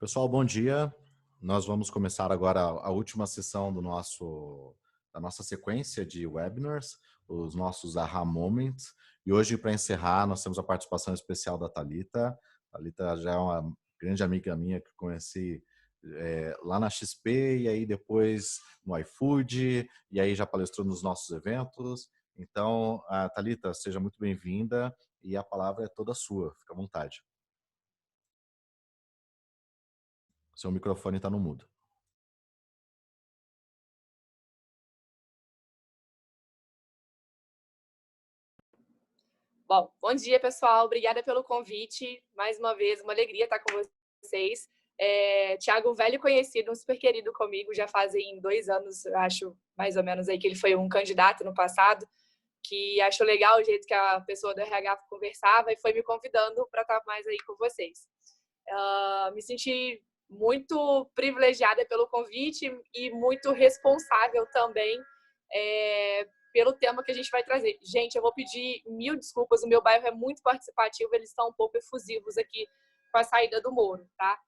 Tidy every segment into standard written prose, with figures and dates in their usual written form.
Pessoal, bom dia. Nós vamos começar agora a última sessão da nossa sequência de webinars, os nossos Aha Moments. E hoje, para encerrar, nós temos a participação especial da Thalita. A Thalita já é uma grande amiga minha que conheci lá na XP e aí depois no iFood, e aí já palestrou nos nossos eventos. Então, Thalita, seja muito bem-vinda e a palavra é toda sua. Fica à vontade. Seu microfone está no mudo. Bom dia, pessoal. Obrigada pelo convite. Mais uma vez, uma alegria estar com vocês. Thiago, velho conhecido, um super querido comigo, já fazem 2 anos, acho, mais ou menos, aí que ele foi um candidato no passado, que achou legal o jeito que a pessoa do RH conversava e foi me convidando para estar mais aí com vocês. Me senti muito privilegiada pelo convite e muito responsável também pelo tema que a gente vai trazer. Gente, eu vou pedir 1000 desculpas, o meu bairro é muito participativo, eles estão um pouco efusivos aqui com a saída do Moro, tá?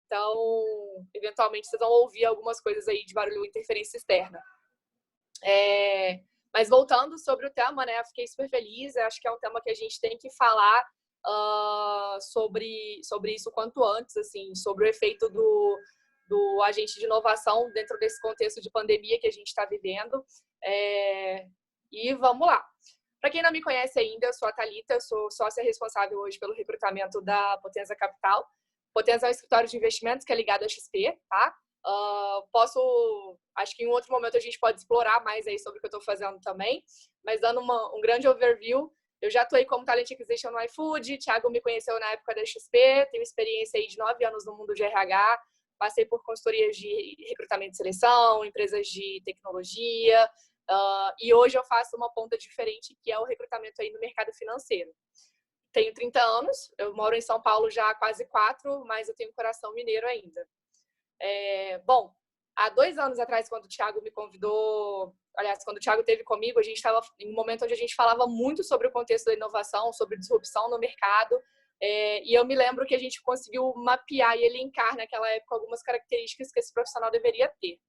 Então, eventualmente, vocês vão ouvir algumas coisas aí de barulho e interferência externa. Mas voltando sobre o tema, né? Eu fiquei super feliz, eu acho que é um tema que a gente tem que falar sobre isso o quanto antes, assim, sobre o efeito do agente de inovação dentro desse contexto de pandemia que a gente está vivendo. E vamos lá. Para quem não me conhece ainda, eu sou a Thalita, eu sou sócia responsável hoje pelo recrutamento da Potenza Capital. Potenza é um escritório de investimentos que é ligado à XP, tá? Acho que em um outro momento a gente pode explorar mais aí sobre o que eu estou fazendo também, mas dando um grande overview, eu já atuei como Talent Acquisition no iFood, Thiago me conheceu na época da XP, tenho experiência aí de 9 anos no mundo de RH, passei por consultorias de recrutamento e seleção, empresas de tecnologia, e hoje eu faço uma ponta diferente, que é o recrutamento aí no mercado financeiro. Tenho 30 anos, eu moro em São Paulo já há quase 4, mas eu tenho coração mineiro ainda. Bom, há 2 anos atrás, quando o Thiago me convidou, aliás, quando o Thiago esteve comigo, a gente estava em um momento onde a gente falava muito sobre o contexto da inovação, sobre disrupção no mercado, e eu me lembro que a gente conseguiu mapear e elencar naquela época algumas características que esse profissional deveria ter.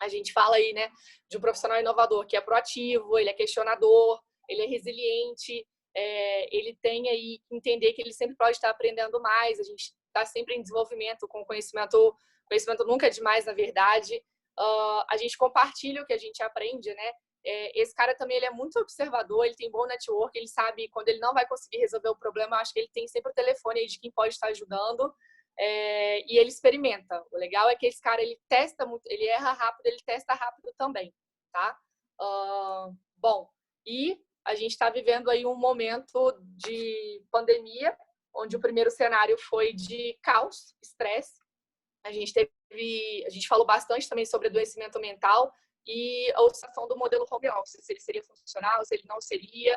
A gente fala aí, né, de um profissional inovador que é proativo, ele é questionador, ele é resiliente, ele tem aí que entender que ele sempre pode estar aprendendo mais, a gente está sempre em desenvolvimento com conhecimento nunca é demais, na verdade. A gente compartilha o que a gente aprende, né? Esse cara também ele é muito observador, ele tem bom network, ele sabe quando ele não vai conseguir resolver o problema, eu acho que ele tem sempre o telefone aí de quem pode estar ajudando. E ele experimenta. O legal é que esse cara ele testa muito, ele erra rápido, ele testa rápido também, tá? Bom, e a gente está vivendo aí um momento de pandemia, onde o primeiro cenário foi de caos, estresse. A gente falou bastante também sobre adoecimento mental e a oscilação do modelo home office, se ele seria funcional, se ele não seria.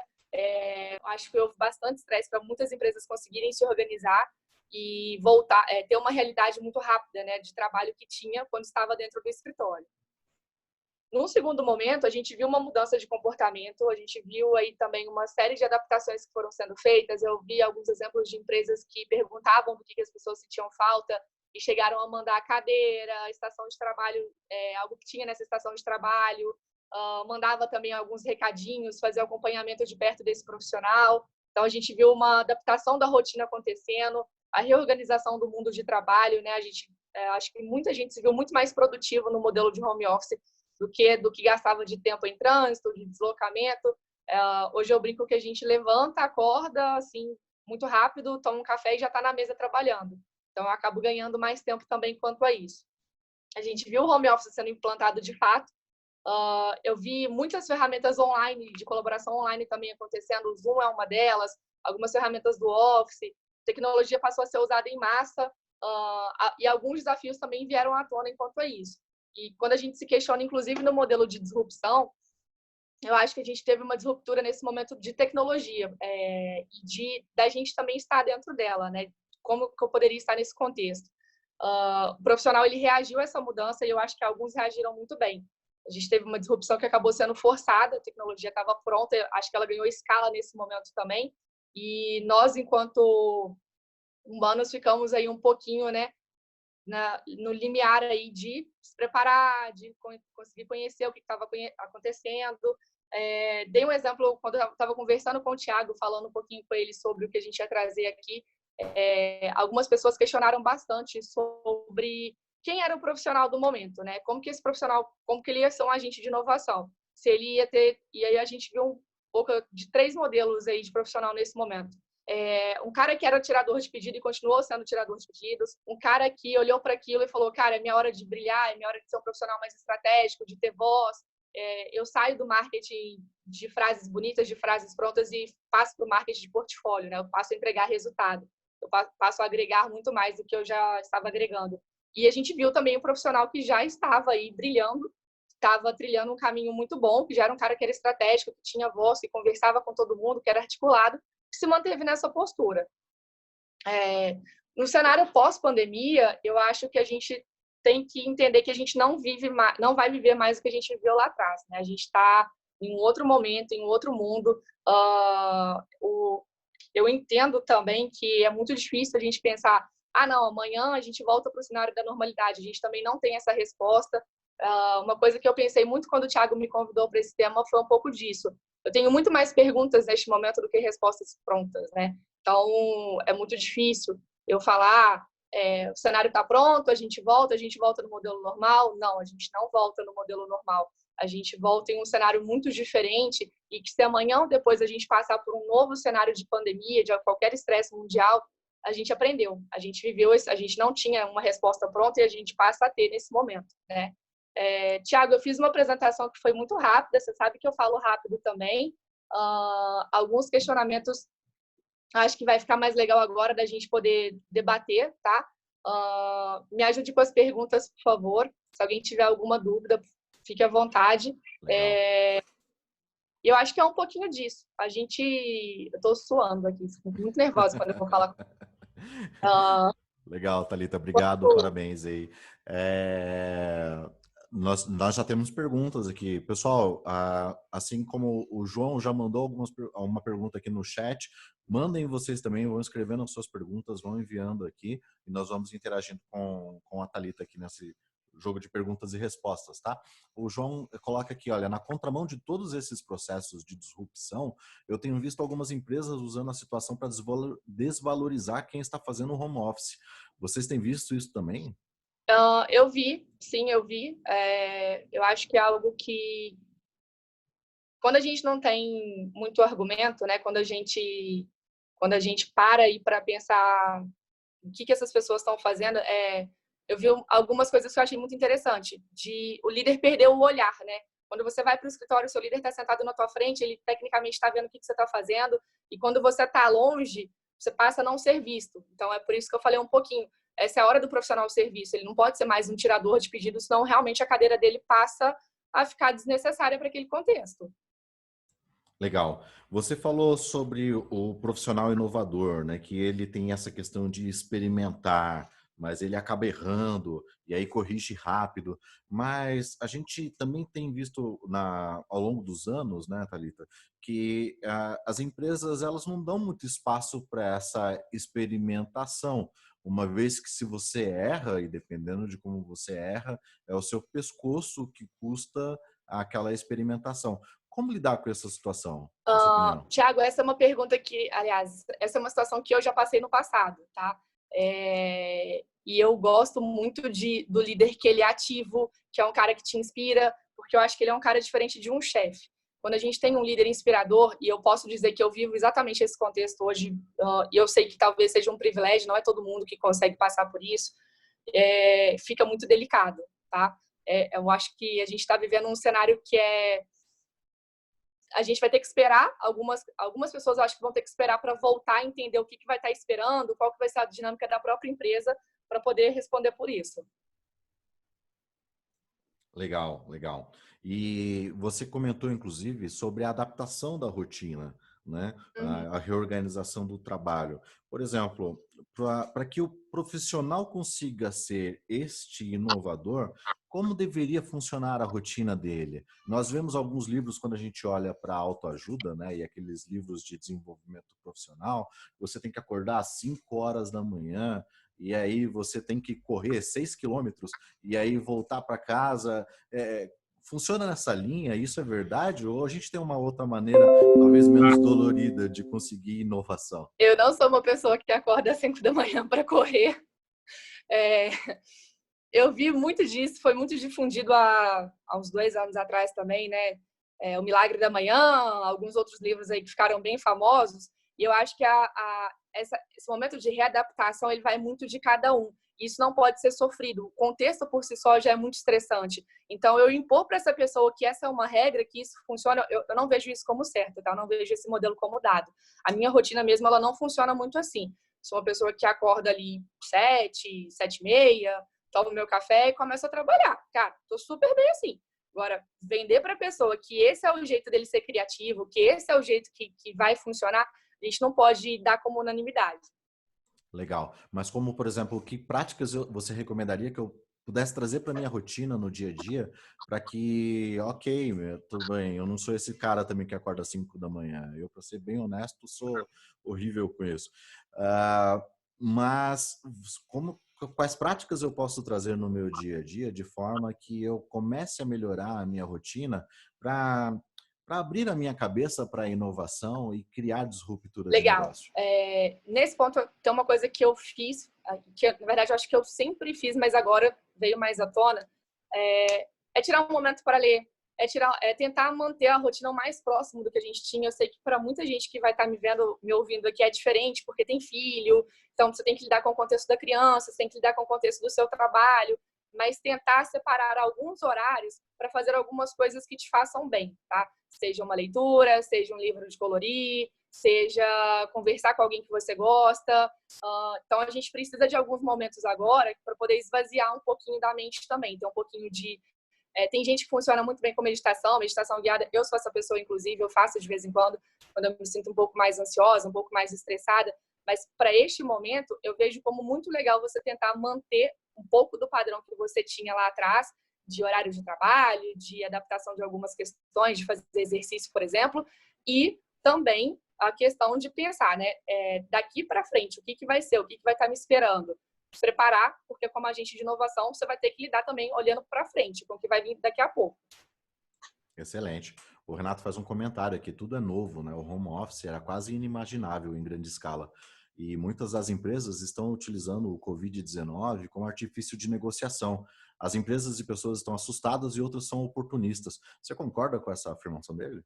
Acho que houve bastante estresse para muitas empresas conseguirem se organizar e voltar, ter uma realidade muito rápida, né, de trabalho que tinha quando estava dentro do escritório. Num segundo momento, a gente viu uma mudança de comportamento, a gente viu aí também uma série de adaptações que foram sendo feitas. Eu vi alguns exemplos de empresas que perguntavam do que as pessoas sentiam falta e chegaram a mandar a cadeira, a estação de trabalho, algo que tinha nessa estação de trabalho, mandava também alguns recadinhos, fazia acompanhamento de perto desse profissional. Então, a gente viu uma adaptação da rotina acontecendo, a reorganização do mundo de trabalho, né? Acho que muita gente se viu muito mais produtivo no modelo de home office do que gastava de tempo em trânsito, de deslocamento. Hoje eu brinco que a gente levanta, acorda, assim, muito rápido, toma um café e já está na mesa trabalhando. Então, eu acabo ganhando mais tempo também quanto a isso. A gente viu o home office sendo implantado de fato. Eu vi muitas ferramentas online, de colaboração online também acontecendo. O Zoom é uma delas, algumas ferramentas do Office. A tecnologia passou a ser usada em massa e alguns desafios também vieram à tona enquanto a isso. E quando a gente se questiona, inclusive no modelo de disrupção, eu acho que a gente teve uma disruptura nesse momento de tecnologia e da gente também estar dentro dela, né? Como que eu poderia estar nesse contexto? O profissional ele reagiu a essa mudança e eu acho que alguns reagiram muito bem. A gente teve uma disrupção que acabou sendo forçada, a tecnologia estava pronta, acho que ela ganhou escala nesse momento também. E nós, enquanto humanos, ficamos aí um pouquinho, né, no limiar aí de se preparar, de conseguir conhecer o que estava acontecendo. Dei um exemplo quando eu estava conversando com o Thiago, falando um pouquinho com ele sobre o que a gente ia trazer aqui. Algumas pessoas questionaram bastante sobre quem era o profissional do momento, né? Como que esse profissional, como que ele ia ser um agente de inovação? Se ele ia ter, e aí a gente viu um pouco de 3 modelos aí de profissional nesse momento. Um cara que era tirador de pedido e continuou sendo tirador de pedidos, um cara que olhou para aquilo e falou, cara, é minha hora de brilhar, é minha hora de ser um profissional mais estratégico, de ter voz, eu saio do marketing de frases bonitas, de frases prontas e passo para o marketing de portfólio, né? Eu passo a entregar resultado, eu passo a agregar muito mais do que eu já estava agregando. E a gente viu também o profissional que já estava aí brilhando, estava trilhando um caminho muito bom, que já era um cara que era estratégico, que tinha voz, que conversava com todo mundo, que era articulado, que se manteve nessa postura. No cenário pós-pandemia, eu acho que a gente tem que entender que a gente não vai viver mais o que a gente viveu lá atrás, né? A gente está em um outro momento, em um outro mundo. Eu entendo também que é muito difícil a gente pensar, não, amanhã a gente volta para o cenário da normalidade. A gente também não tem essa resposta. Uma coisa que eu pensei muito quando o Thiago me convidou para esse tema foi um pouco disso. Eu tenho muito mais perguntas neste momento do que respostas prontas, né? Então, é muito difícil eu falar, o cenário está pronto, a gente volta no modelo normal. Não, a gente não volta no modelo normal. A gente volta em um cenário muito diferente e que se amanhã ou depois a gente passar por um novo cenário de pandemia, de qualquer estresse mundial, a gente aprendeu, a gente viveu, a gente não tinha uma resposta pronta e a gente passa a ter nesse momento, né? Tiago, eu fiz uma apresentação que foi muito rápida, você sabe que eu falo rápido também. Alguns questionamentos, acho que vai ficar mais legal agora da gente poder debater, tá? Me ajude com as perguntas, por favor. Se alguém tiver alguma dúvida, fique à vontade. Eu acho que é um pouquinho disso. Eu estou suando aqui, fico muito nervosa quando eu vou falar. Legal, Thalita, obrigado, parabéns aí. Nós já temos perguntas aqui. Pessoal, assim como o João já mandou uma pergunta aqui no chat, mandem vocês também, vão escrevendo as suas perguntas, vão enviando aqui e nós vamos interagindo com a Thalita aqui nesse jogo de perguntas e respostas, tá? O João coloca aqui, olha, na contramão de todos esses processos de disrupção, eu tenho visto algumas empresas usando a situação para desvalorizar quem está fazendo o home office. Vocês têm visto isso também? Eu vi, sim, eu vi. Eu acho que é algo que, quando a gente não tem muito argumento, né? Quando a gente para aí para pensar o que essas pessoas estão fazendo, eu vi algumas coisas que eu achei muito interessante, de o líder perder o olhar, né? Quando você vai para o escritório, o seu líder está sentado na tua frente, ele tecnicamente está vendo o que você está fazendo, e quando você está longe, você passa a não ser visto. Então, é por isso que eu falei um pouquinho. Essa é a hora do profissional de serviço. Ele não pode ser mais um tirador de pedidos, senão realmente a cadeira dele passa a ficar desnecessária para aquele contexto. Legal. Você falou sobre o profissional inovador, né? Que ele tem essa questão de experimentar, mas ele acaba errando e aí corrige rápido. Mas a gente também tem visto ao longo dos anos, né, Thalita, que as empresas elas não dão muito espaço para essa experimentação. Uma vez que se você erra, e dependendo de como você erra, é o seu pescoço que custa aquela experimentação. Como lidar com essa situação, na sua opinião? Tiago, essa é uma pergunta que, aliás, essa é uma situação que eu já passei no passado, tá? E eu gosto muito do líder que ele é ativo, que é um cara que te inspira, porque eu acho que ele é um cara diferente de um chefe. Quando a gente tem um líder inspirador, e eu posso dizer que eu vivo exatamente esse contexto hoje, e eu sei que talvez seja um privilégio, não é todo mundo que consegue passar por isso, fica muito delicado, tá? Eu acho que a gente está vivendo um cenário que a gente vai ter que esperar, algumas pessoas eu acho que vão ter que esperar para voltar a entender o que vai estar esperando, qual que vai ser a dinâmica da própria empresa para poder responder por isso. Legal, legal. E você comentou, inclusive, sobre a adaptação da rotina, né? A reorganização do trabalho. Por exemplo, para que o profissional consiga ser este inovador, como deveria funcionar a rotina dele? Nós vemos alguns livros quando a gente olha para a autoajuda, né? E aqueles livros de desenvolvimento profissional, você tem que acordar às 5 horas da manhã e aí você tem que correr 6 quilômetros e aí voltar para casa. Funciona nessa linha? Isso é verdade? Ou a gente tem uma outra maneira, talvez menos dolorida, de conseguir inovação? Eu não sou uma pessoa que acorda às 5 da manhã para correr. É, eu vi muito disso, foi muito difundido há uns 2 anos atrás também, né? O Milagre da Manhã, alguns outros livros aí que ficaram bem famosos. E eu acho que esse momento de readaptação ele vai muito de cada um. Isso não pode ser sofrido. O contexto por si só já é muito estressante. Então, eu impor para essa pessoa que essa é uma regra, que isso funciona, eu não vejo isso como certo, tá? Eu não vejo esse modelo como dado. A minha rotina mesmo, ela não funciona muito assim. Sou uma pessoa que acorda ali 7, 7h30, tomo meu café e começo a trabalhar. Cara, tô super bem assim. Agora, vender para a pessoa que esse é o jeito dele ser criativo, que esse é o jeito que vai funcionar, a gente não pode dar como unanimidade. Legal. Mas como, por exemplo, que práticas você recomendaria que eu pudesse trazer para minha rotina no dia a dia para que, ok, tudo bem, eu não sou esse cara também que acorda às 5 da manhã. Eu, para ser bem honesto, sou horrível com isso. Mas quais práticas eu posso trazer no meu dia a dia de forma que eu comece a melhorar a minha rotina para abrir a minha cabeça para a inovação e criar disruptura de Legal. negócio? Nesse ponto, tem uma coisa que eu fiz, que na verdade eu acho que eu sempre fiz, mas agora veio mais à tona, é tirar um momento para ler, tentar manter a rotina o mais próximo do que a gente tinha. Eu sei que para muita gente que vai estar me vendo, me ouvindo aqui é diferente, porque tem filho, então você tem que lidar com o contexto da criança, você tem que lidar com o contexto do seu trabalho, mas tentar separar alguns horários para fazer algumas coisas que te façam bem, tá? Seja uma leitura, seja um livro de colorir, seja conversar com alguém que você gosta. Então, a gente precisa de alguns momentos agora para poder esvaziar um pouquinho da mente também. Tem um pouquinho de... tem gente que funciona muito bem com meditação guiada. Eu sou essa pessoa, inclusive, eu faço de vez em quando eu me sinto um pouco mais ansiosa, um pouco mais estressada. Mas, para este momento, eu vejo como muito legal você tentar manter um pouco do padrão que você tinha lá atrás, de horário de trabalho, de adaptação de algumas questões, de fazer exercício, por exemplo, e também a questão de pensar, né, daqui para frente, o que vai ser, o que vai estar me esperando. Se preparar, porque como agente de inovação, você vai ter que lidar também olhando para frente, com o que vai vir daqui a pouco. Excelente. O Renato faz um comentário aqui, tudo é novo, né? O home office era quase inimaginável em grande escala. E muitas das empresas estão utilizando o Covid-19 como artifício de negociação. As empresas e pessoas estão assustadas e outras são oportunistas. Você concorda com essa afirmação dele?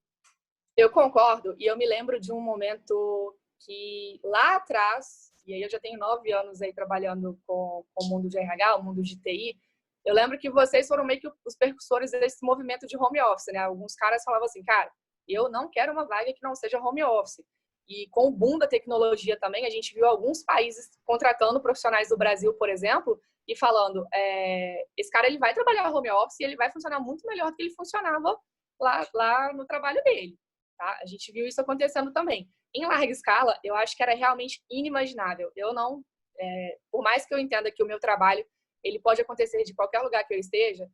Eu concordo, e eu me lembro de um momento que lá atrás, e aí eu já tenho 9 anos aí trabalhando com o mundo de RH, o mundo de TI, eu lembro que vocês foram meio que os percussores desse movimento de home office, né? Alguns caras falavam assim, cara, eu não quero uma vaga que não seja home office. E com o boom da tecnologia também, a gente viu alguns países contratando profissionais do Brasil, por exemplo, e falando, esse cara ele vai trabalhar home office e ele vai funcionar muito melhor do que ele funcionava lá no trabalho dele. Tá? A gente viu isso acontecendo também. Em larga escala, eu acho que era realmente inimaginável. Eu não, por mais que eu entenda que o meu trabalho ele pode acontecer de qualquer lugar que eu esteja,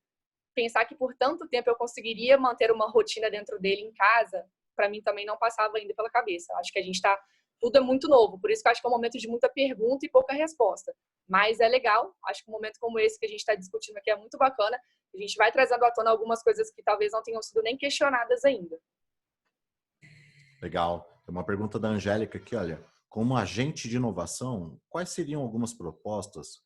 pensar que por tanto tempo eu conseguiria manter uma rotina dentro dele em casa, para mim também não passava ainda pela cabeça. Acho que a gente está, tudo é muito novo, por isso que eu acho que é um momento de muita pergunta e pouca resposta. Mas é legal, acho que um momento como esse que a gente está discutindo aqui é muito bacana. A gente vai trazendo à tona algumas coisas que talvez não tenham sido nem questionadas ainda. Legal. Tem uma pergunta da Angélica aqui, olha. Como agente de inovação, quais seriam algumas propostas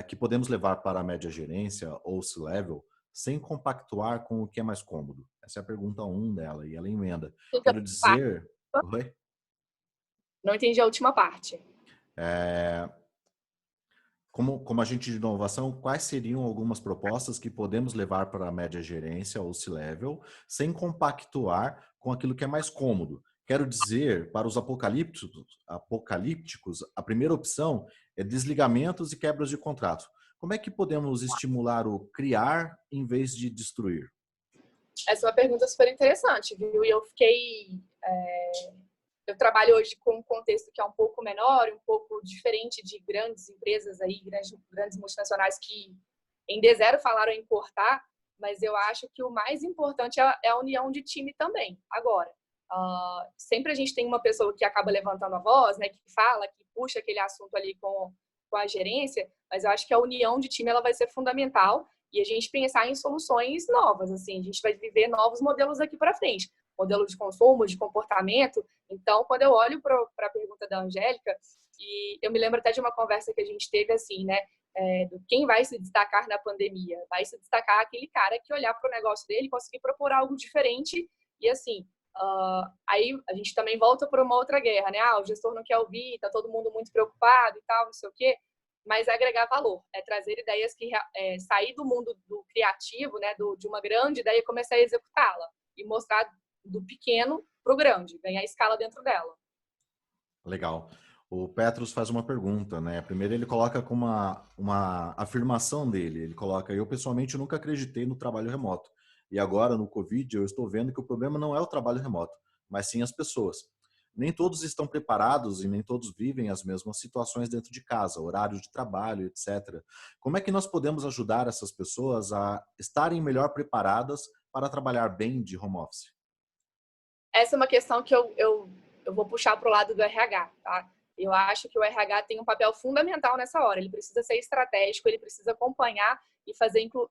que podemos levar para a média gerência ou C-level sem compactuar com o que é mais cômodo? Essa é a pergunta 1 dela e ela emenda. Quero dizer... Oi? Não entendi a última parte. Como agente de inovação, quais seriam algumas propostas que podemos levar para a média gerência ou C-level sem compactuar com aquilo que é mais cômodo? Quero dizer, para os apocalípticos, a primeira opção é desligamentos e quebras de contrato. Como é que podemos estimular o criar em vez de destruir? Essa é uma pergunta super interessante, viu? E eu fiquei... Eu trabalho hoje com um contexto que é um pouco menor, um pouco diferente de grandes empresas aí, grandes multinacionais que em D0 falaram em cortar, mas eu acho que o mais importante é a união de time também. Agora, sempre a gente tem uma pessoa que acaba levantando a voz, né, que fala, que puxa aquele assunto ali com com a gerência, mas eu acho que a união de time ela vai ser fundamental e a gente pensar em soluções novas, assim, a gente vai viver novos modelos aqui para frente, modelo de consumo, de comportamento. Então, quando eu olho para a pergunta da Angélica, e eu me lembro até de uma conversa que a gente teve assim, né, do quem vai se destacar na pandemia, vai se destacar aquele cara que olhar para o negócio dele, conseguir propor algo diferente e assim, aí a gente também volta para uma outra guerra, né? O gestor não quer ouvir, tá todo mundo muito preocupado e tal, não sei o quê. Mas é agregar valor, é trazer ideias que sair do mundo do criativo, né? De uma grande ideia e começar a executá-la e mostrar do pequeno para o grande, ganhar escala dentro dela. Legal. O Petrus faz uma pergunta, né? Primeiro ele coloca com uma afirmação dele. Ele coloca: eu pessoalmente nunca acreditei no trabalho remoto. E agora, no Covid, eu estou vendo que o problema não é o trabalho remoto, mas sim as pessoas. Nem todos estão preparados e nem todos vivem as mesmas situações dentro de casa, horários de trabalho, etc. Como é que nós podemos ajudar essas pessoas a estarem melhor preparadas para trabalhar bem de home office? Essa é uma questão que eu vou puxar para o lado do RH, tá? Eu acho que o RH tem um papel fundamental nessa hora. Ele precisa ser estratégico, ele precisa acompanhar e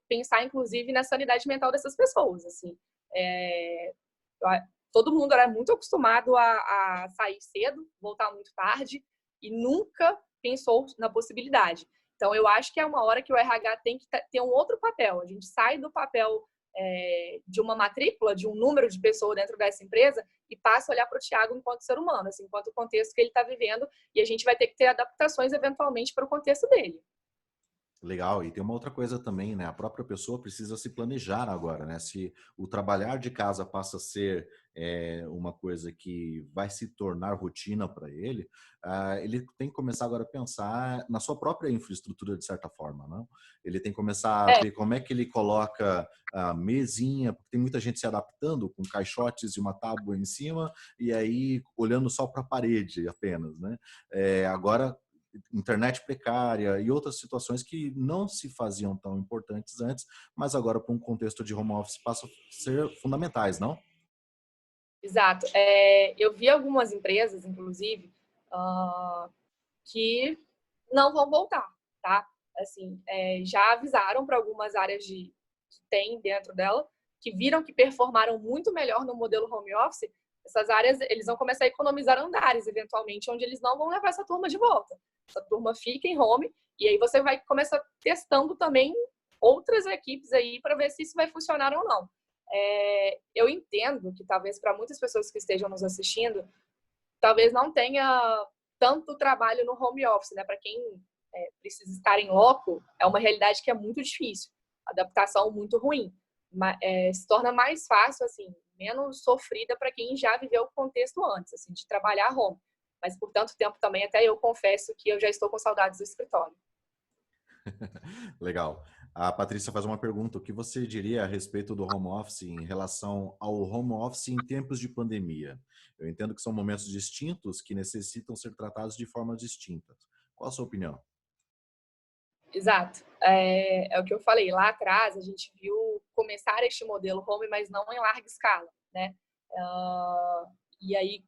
pensar, inclusive, na sanidade mental dessas pessoas. Assim, todo mundo era muito acostumado a sair cedo, voltar muito tarde e nunca pensou na possibilidade. Então, eu acho que é uma hora que o RH tem que ter um outro papel. A gente sai do papel de uma matrícula, de um número de pessoas dentro dessa empresa e passa a olhar para o Thiago enquanto ser humano, assim, enquanto contexto que ele está vivendo, e a gente vai ter que ter adaptações eventualmente para o contexto dele. Legal, e tem uma outra coisa também, né? A própria pessoa precisa se planejar agora, né? Se o trabalhar de casa passa a ser uma coisa que vai se tornar rotina para ele, ele tem que começar agora a pensar na sua própria infraestrutura, de certa forma, não? Ele tem que começar a ver como é que ele coloca a mesinha, porque tem muita gente se adaptando com caixotes e uma tábua em cima, e aí olhando só para a parede apenas, né? Agora internet precária e outras situações que não se faziam tão importantes antes, mas agora para um contexto de home office passam a ser fundamentais, não? Exato. Eu vi algumas empresas, inclusive, que não vão voltar, tá? Assim, já avisaram para algumas áreas que tem dentro dela, que viram que performaram muito melhor no modelo home office. Essas áreas, eles vão começar a economizar andares, eventualmente, onde eles não vão levar essa turma de volta. Essa turma fica em home, e aí você vai começar testando também outras equipes aí para ver se isso vai funcionar ou não. Eu entendo que talvez para muitas pessoas que estejam nos assistindo, talvez não tenha tanto trabalho no home office, né? Para quem precisa estar em loco, é uma realidade que é muito difícil, adaptação muito ruim. Se torna mais fácil, assim, menos sofrida para quem já viveu o contexto antes, assim, de trabalhar home. Mas por tanto tempo também, até eu confesso que eu já estou com saudades do escritório. Legal. A Patrícia faz uma pergunta: o que você diria a respeito do home office em relação ao home office em tempos de pandemia? Eu entendo que são momentos distintos que necessitam ser tratados de formas distintas. Qual a sua opinião? Exato. É o que eu falei. Lá atrás, a gente viu começar este modelo home, mas não em larga escala, né? E aí,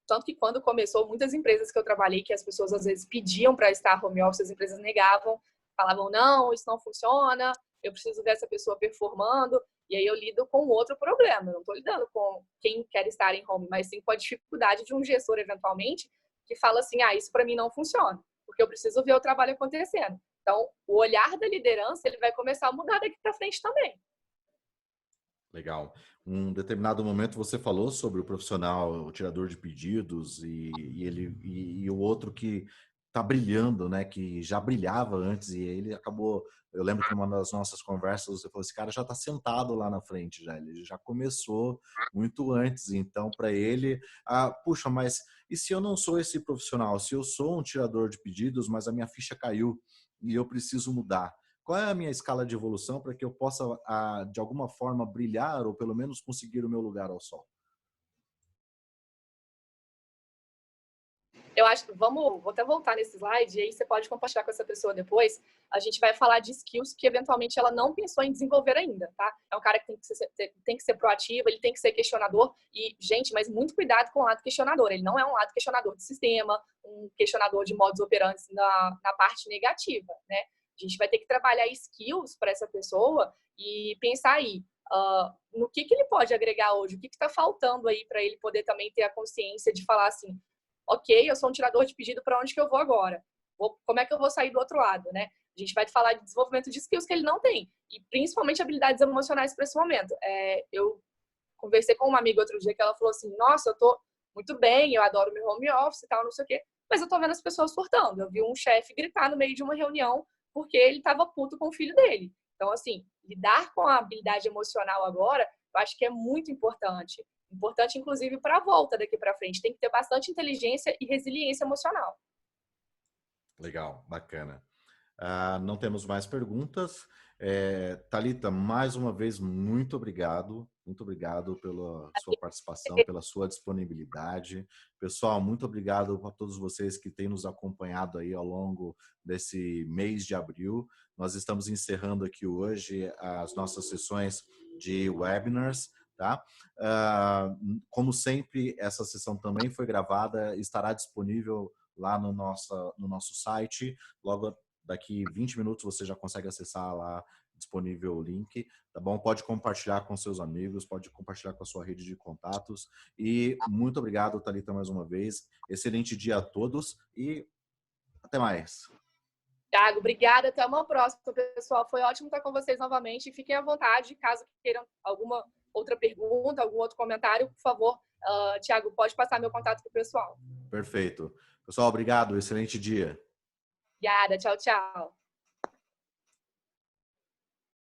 tanto que quando começou, muitas empresas que eu trabalhei, que as pessoas às vezes pediam para estar home office, as empresas negavam, falavam, não, isso não funciona, eu preciso dessa pessoa performando. E aí eu lido com outro problema. Eu não estou lidando com quem quer estar em home, mas sim com a dificuldade de um gestor, eventualmente, que fala assim, isso para mim não funciona, porque eu preciso ver o trabalho acontecendo. Então, o olhar da liderança ele vai começar a mudar daqui para frente também. Legal. Um determinado momento você falou sobre o profissional, o tirador de pedidos e o outro que está brilhando, né? Que já brilhava antes e ele acabou. Eu lembro que numa das nossas conversas você falou: esse cara já está sentado lá na frente, já ele já começou muito antes. Então, para ele, puxa, mas e se eu não sou esse profissional? Se eu sou um tirador de pedidos, mas a minha ficha caiu e eu preciso mudar? Qual é a minha escala de evolução para que eu possa, de alguma forma, brilhar ou pelo menos conseguir o meu lugar ao sol? eu acho que vou até voltar nesse slide, e aí você pode compartilhar com essa pessoa depois. A gente vai falar de skills que eventualmente ela não pensou em desenvolver ainda, tá? É um cara que tem que ser proativo, ele tem que ser questionador. E, gente, mas muito cuidado com o lado questionador. Ele não é um lado questionador de sistema, um questionador de modus operandi na parte negativa, né? A gente vai ter que trabalhar skills para essa pessoa e pensar aí, no que ele pode agregar hoje, o que está faltando aí para ele poder também ter a consciência de falar assim, ok, eu sou um tirador de pedido, para onde que eu vou agora? Como é que eu vou sair do outro lado, né? A gente vai falar de desenvolvimento de skills que ele não tem, e principalmente habilidades emocionais para esse momento. Eu conversei com uma amiga outro dia que ela falou assim, nossa, eu tô muito bem, eu adoro meu home office e tal, não sei o quê, mas eu tô vendo as pessoas surtando. Eu vi um chefe gritar no meio de uma reunião porque ele tava puto com o filho dele. Então, assim, lidar com a habilidade emocional agora, eu acho que é muito importante. Importante, inclusive, para a volta daqui para frente. Tem que ter bastante inteligência e resiliência emocional. Legal, bacana. Não temos mais perguntas. Thalita, mais uma vez, muito obrigado. Muito obrigado pela sua participação, pela sua disponibilidade. Pessoal, muito obrigado a todos vocês que têm nos acompanhado aí ao longo desse mês de abril. Nós estamos encerrando aqui hoje as nossas sessões de webinars, tá? Como sempre, essa sessão também foi gravada, estará disponível lá no nosso site. Logo daqui 20 minutos você já consegue acessar lá, disponível o link, tá bom? Pode compartilhar com seus amigos, pode compartilhar com a sua rede de contatos. E muito obrigado, Thalita, mais uma vez. Excelente dia a todos e até mais. Thiago, obrigada. Até uma próxima, pessoal. Foi ótimo estar com vocês novamente. Fiquem à vontade, caso queiram alguma outra pergunta, algum outro comentário, por favor, Thiago, pode passar meu contato para o pessoal. Perfeito. Pessoal, obrigado. Excelente dia. Obrigada. Tchau, tchau.